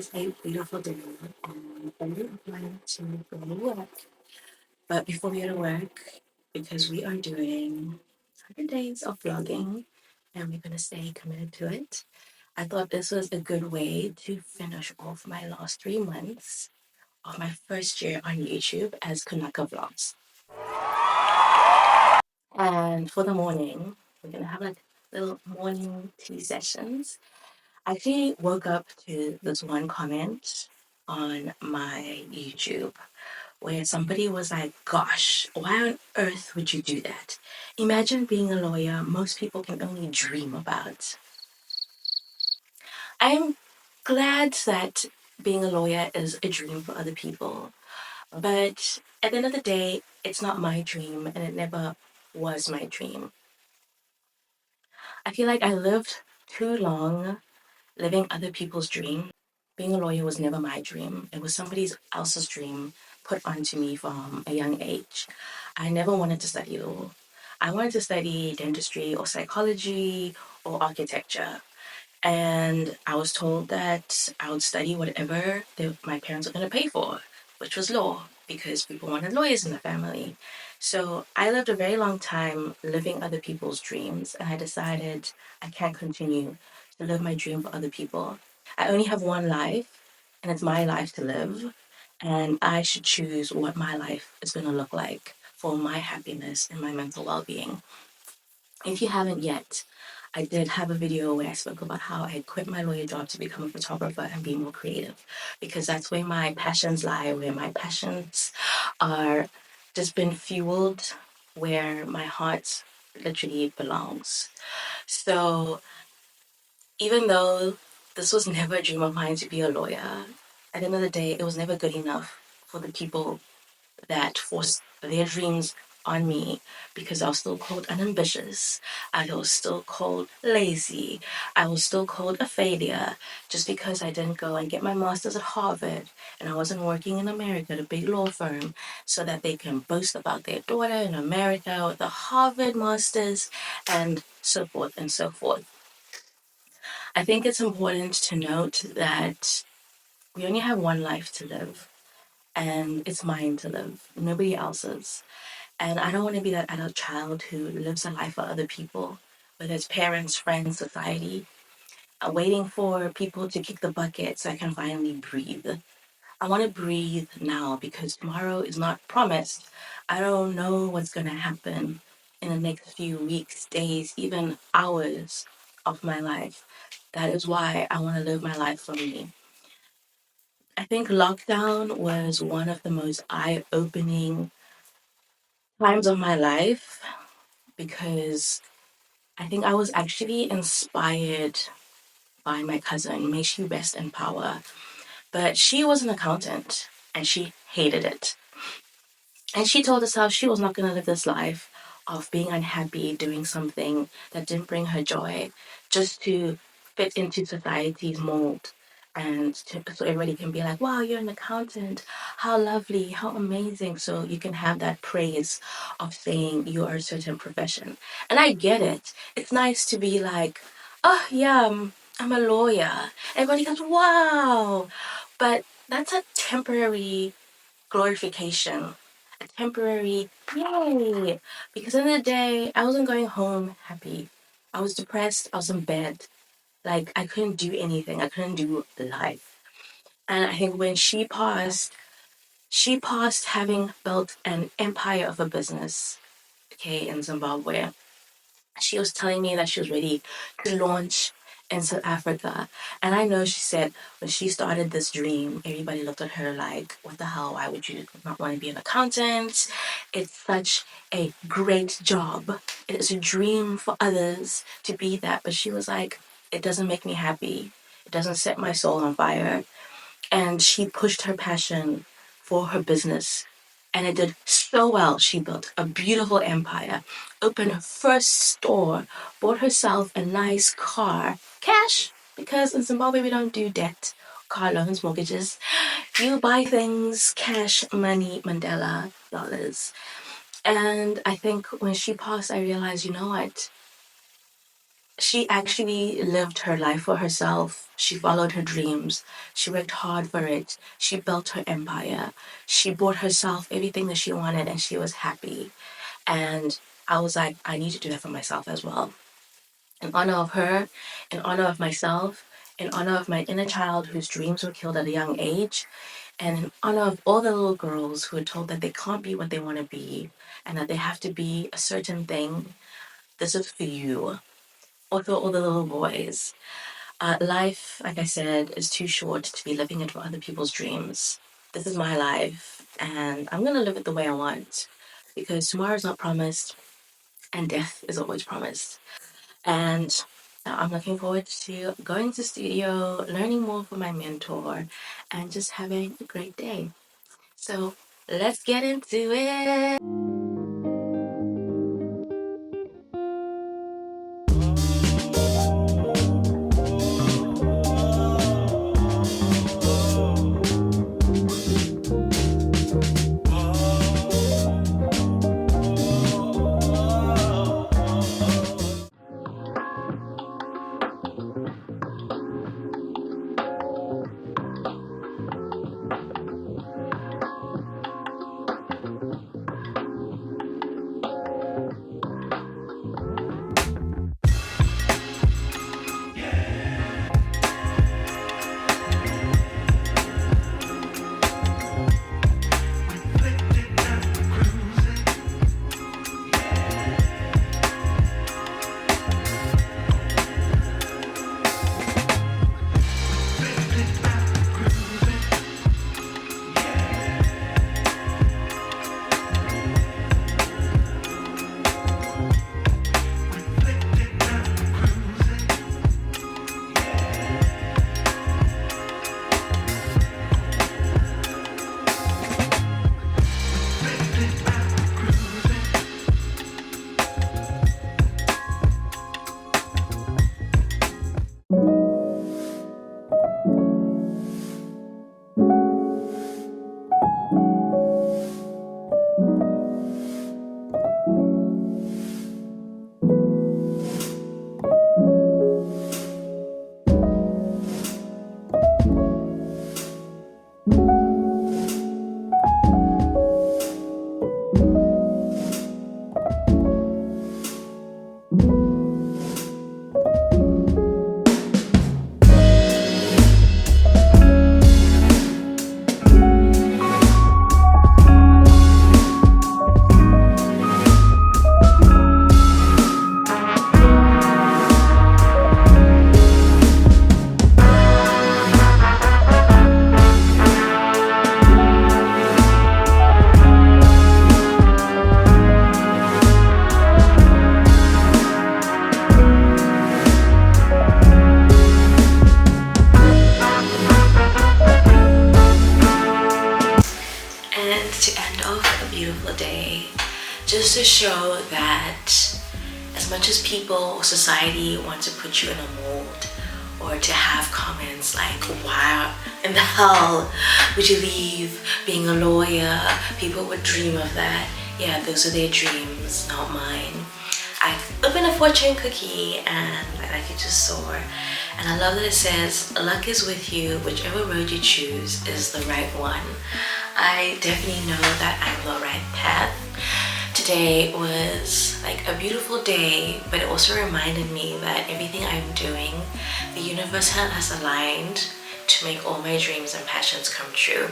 is a beautiful day and I'm planning to go to work. But before we go to work, because we are doing 100 days of vlogging and we're going to stay committed to it, I thought this was a good way to finish off my last 3 months of my first year on YouTube as Kunaka Vlogs. And for the morning, we're going to have like little morning tea sessions. I actually woke up to this one comment on my YouTube where somebody was like, gosh, why on earth would you do that? Imagine being a lawyer most people can only dream about. I'm glad that being a lawyer is a dream for other people, but at the end of the day, it's not my dream and it never was my dream. I feel like I lived too long living other people's dream. Being a lawyer was never my dream. It was somebody else's dream put onto me from a young age. I never wanted to study law. I wanted to study dentistry or psychology or architecture. And I was told that I would study whatever my parents were going to pay for, which was law, because people wanted lawyers in the family. So I lived a very long time living other people's dreams, and I decided I can't continue to live my dream for other people. I only have one life, and it's my life to live, and I should choose what my life is going to look like for my happiness and my mental well-being. If you haven't yet, I did have a video where I spoke about how I quit my lawyer job to become a photographer and be more creative, because that's where my passions lie, where my passions are just been fueled, where my heart literally belongs. So even though this was never a dream of mine to be a lawyer, at the end of the day, it was never good enough for the people that forced their dreams on me, because I was still called unambitious. I was still called lazy. I was still called a failure just because I didn't go and get my master's at Harvard and I wasn't working in America at a big law firm so that they can boast about their daughter in America with a Harvard master's and so forth and so forth. I think it's important to note that we only have one life to live, and it's mine to live, nobody else's. And I don't want to be that adult child who lives a life for other people, whether it's parents, friends, society, waiting for people to kick the bucket so I can finally breathe. I want to breathe now because tomorrow is not promised. I don't know what's going to happen in the next few weeks, days, even hours of my life. That is why I want to live my life for me. I think lockdown was one of the most eye-opening times of my life because I think I was actually inspired by my cousin. May she rest in power. But she was an accountant and she hated it. And she told herself she was not going to live this life of being unhappy, doing something that didn't bring her joy, just to fit into society's mold. And so everybody can be like, wow, you're an accountant. How lovely, how amazing. So you can have that praise of saying you are a certain profession. And I get it. It's nice to be like, oh, yeah, I'm a lawyer. Everybody goes, wow. But that's a temporary glorification, a temporary yay. Because in the day, I wasn't going home happy. I was depressed. I was in bed. Like, I couldn't do anything. I couldn't do life. And I think when she passed having built an empire of a business, okay, in Zimbabwe. She was telling me that she was ready to launch in South Africa. And I know she said when she started this dream, everybody looked at her like, what the hell? Why would you not want to be an accountant? It's such a great job. It is a dream for others to be that. But she was like, it doesn't make me happy. It doesn't set my soul on fire. And she pushed her passion for her business. And it did so well. She built a beautiful empire, opened her first store, bought herself a nice car, cash, because in Zimbabwe we don't do debt, car loans, mortgages. You buy things, cash, money, Mandela, dollars. And I think when she passed, I realized, you know what? She actually lived her life for herself. She followed her dreams. She worked hard for it. She built her empire. She bought herself everything that she wanted and she was happy. And I was like, I need to do that for myself as well. In honor of her, in honor of myself, in honor of my inner child whose dreams were killed at a young age, and in honor of all the little girls who are told that they can't be what they want to be and that they have to be a certain thing. This is for you. Also, all the little boys. Life, like I said, is too short to be living it for other people's dreams. This is my life, and I'm going to live it the way I want because tomorrow is not promised and death is always promised. And I'm looking forward to going to studio, learning more from my mentor, and just having a great day. So let's get into it. And to end off a beautiful day, just to show that as much as people or society want to put you in a mold or to have comments like, why in the hell would you leave being a lawyer? People would dream of that. Yeah, those are their dreams, not mine. I've opened a fortune cookie and like it just soar. And I love that it says, luck is with you, whichever road you choose is the right one. I definitely know that I'm on the right path. Today was like a beautiful day, but it also reminded me that everything I'm doing, the universe has aligned to make all my dreams and passions come true.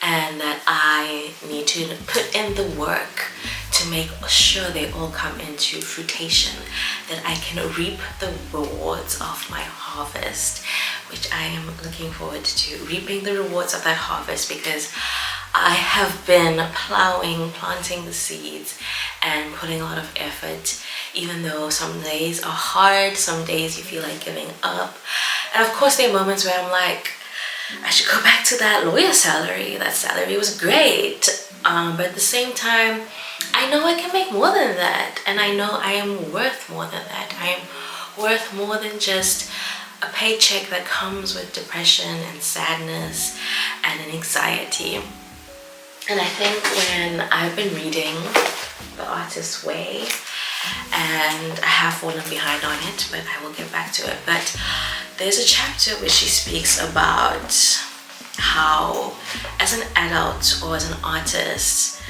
And that I need to put in the work to make sure they all come into fruition, that I can reap the rewards of my harvest, which I am looking forward to reaping the rewards of that harvest, because I have been plowing, planting the seeds and putting a lot of effort, even though some days are hard, some days you feel like giving up. And of course there are moments where I'm like, I should go back to that lawyer salary. That salary was great. But at the same time, I know I can make more than that. And I know I am worth more than that. I am worth more than just a paycheck that comes with depression and sadness and an anxiety. And I think when I've been reading The Artist's Way, and I have fallen behind on it, but I will get back to it. But there's a chapter where she speaks about how, as an adult or as an artist,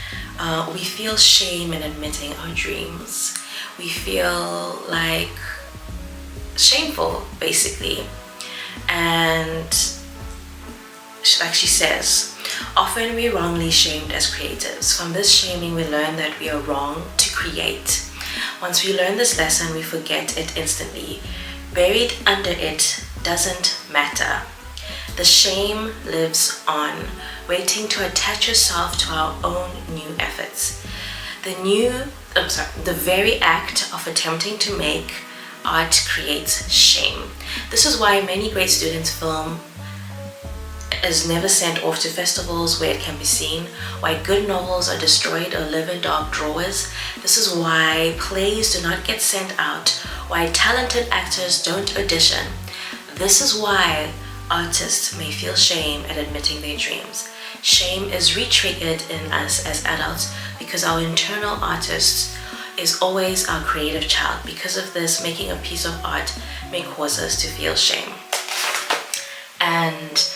we feel shame in admitting our dreams. We feel like shameful, basically. And like she says, often we're wrongly shamed as creatives. From this shaming, we learn that we are wrong to create. Once we learn this lesson, we forget it instantly. Buried under it doesn't matter. The shame lives on, waiting to attach yourself to our own new efforts. The very act of attempting to make art creates shame. This is why many great students' film is never sent off to festivals where it can be seen, why good novels are destroyed or live in dark drawers. This is why plays do not get sent out, why talented actors don't audition. This is why artists may feel shame at admitting their dreams. Shame is re-triggered in us as adults because our internal artist is always our creative child. Because of this, making a piece of art may cause us to feel shame. And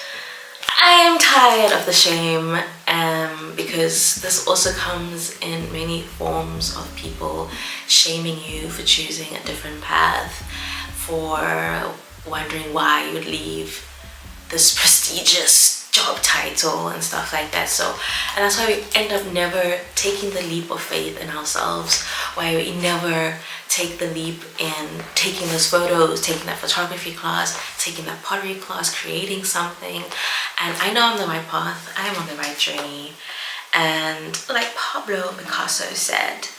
I am tired of the shame, because this also comes in many forms of people shaming you for choosing a different path, for wondering why you'd leave this prestigious job title and stuff like that. And that's why we end up never taking the leap of faith in ourselves, why we never take the leap in taking those photos, taking that photography class, taking that pottery class, creating something. And I know I'm on the right path, I'm on the right journey. And like Pablo Picasso said,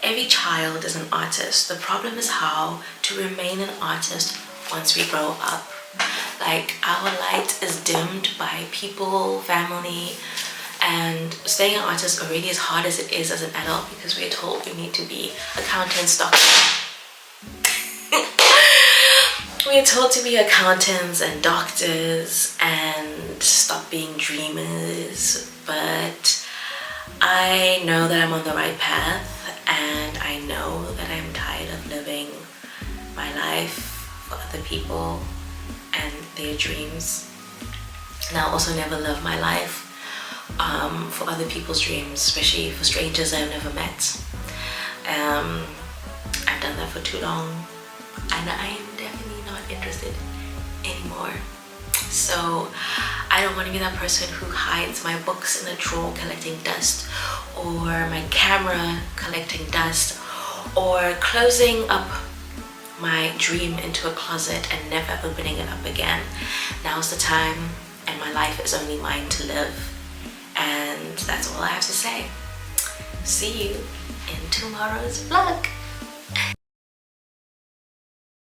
every child is an artist. The problem is how to remain an artist once we grow up. Like, our light is dimmed by people, family, and staying an artist already as hard as it is as an adult, because we're told we need to be accountants, doctors. We're told to be accountants and doctors and stop being dreamers. But I know that I'm on the right path, and I know that I'm tired of living my life for other people and their dreams. And I'll also never live my life for other people's dreams, especially for strangers I've never met. I've done that for too long, and I am definitely not interested anymore. So I don't want to be that person who hides my books in a drawer collecting dust, or my camera collecting dust, or closing up my dream into a closet and never opening it up again. Now's the time, and my life is only mine to live. And that's all I have to say. See you in tomorrow's vlog.